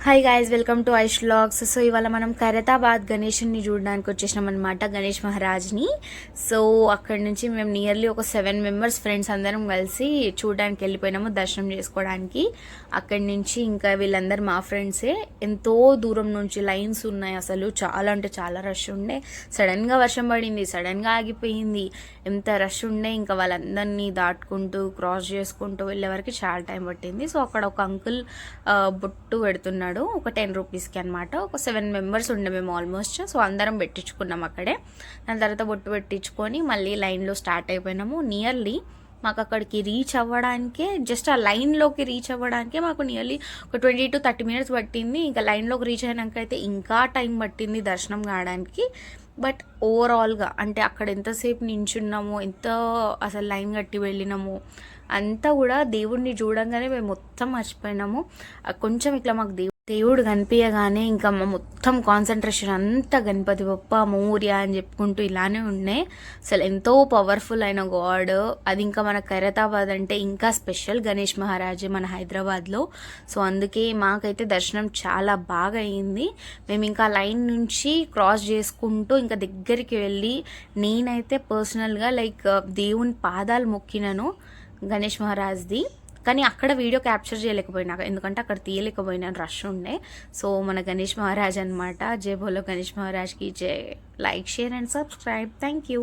Hi guys, welcome to Aish vlogs. So ఇవాళ మనం ఖైరతాబాద్ గణేష్ని చూడడానికి వచ్చేసినాం అనమాట, గణేష్ మహారాజ్ని. సో అక్కడి నుంచి మేము నియర్లీ ఒక 7 మెంబర్స్ ఫ్రెండ్స్ అందరం కలిసి చూడడానికి వెళ్ళిపోయినాము, దర్శనం చేసుకోవడానికి. అక్కడి నుంచి ఇంకా వీళ్ళందరూ మా ఫ్రెండ్సే. ఎంతో దూరం నుంచి లైన్స్ ఉన్నాయి, అసలు చాలా అంటే చాలా రష్ ఉండే. సడన్గా వర్షం పడింది, సడన్గా ఆగిపోయింది. ఎంత రష్ ఉండే, ఇంకా వాళ్ళందరినీ దాటుకుంటూ క్రాస్ చేసుకుంటూ వెళ్ళే వరకు చాలా టైం పట్టింది. సో అక్కడ ఒక అంకుల్ బొట్టు పెడుతున్నాడు, ఒక 10 రూపీస్కి అనమాట. ఒక 7 మెంబర్స్ ఉండే మేము ఆల్మోస్ట్. సో అందరం పెట్టించుకున్నాం అక్కడే. దాని తర్వాత బొట్టు పెట్టించుకొని మళ్ళీ లైన్లో స్టార్ట్ అయిపోయినాము. నియర్లీ మాకు అక్కడికి రీచ్ అవ్వడానికే, జస్ట్ ఆ లైన్లోకి రీచ్ అవ్వడానికే మాకు నియర్లీ ఒక 20 to 30 మినిట్స్ పట్టింది. ఇంకా లైన్లోకి రీచ్ అయినాక అయితే ఇంకా టైం పట్టింది దర్శనం కావడానికి. బట్ ఓవరాల్గా అంటే అక్కడ ఎంతసేపు నించున్నామో, ఎంత అసలు లైన్ కట్టి వెళ్ళినాము అంతా కూడా దేవుడిని చూడంగానే మేము మొత్తం మర్చిపోయినాము. కొంచెం ఇట్లా మాకు దేవుడు కనిపించగానే ఇంకా మా మొత్తం కాన్సన్ట్రేషన్ అంతా గణపతి బప్ప మౌర్య అని చెప్పుకుంటూ ఇలానే ఉన్నాయి. అసలు ఎంతో పవర్ఫుల్ అయిన గాడ్ అది. ఇంకా మన ఖైరతాబాద్ అంటే ఇంకా స్పెషల్, గణేష్ మహారాజ్ మన హైదరాబాద్లో. సో అందుకే మాకైతే దర్శనం చాలా బాగా అయింది. మేము ఇంకా లైన్ నుంచి క్రాస్ చేసుకుంటూ ఇంకా దగ్గరికి వెళ్ళి నేనైతే పర్సనల్గా దేవుని పాదాలు మొక్కినాను గణేష్ మహారాజ్ది. కానీ అక్కడ వీడియో క్యాప్చర్ చేయలేకపోయినా, ఎందుకంటే అక్కడ తీయలేకపోయినా, రష్ ఉండే. సో మన గణేష్ మహారాజ్ అనమాట. జై బోలో గణేష్ మహారాజ్కి జై. Like, share and subscribe. Thank you.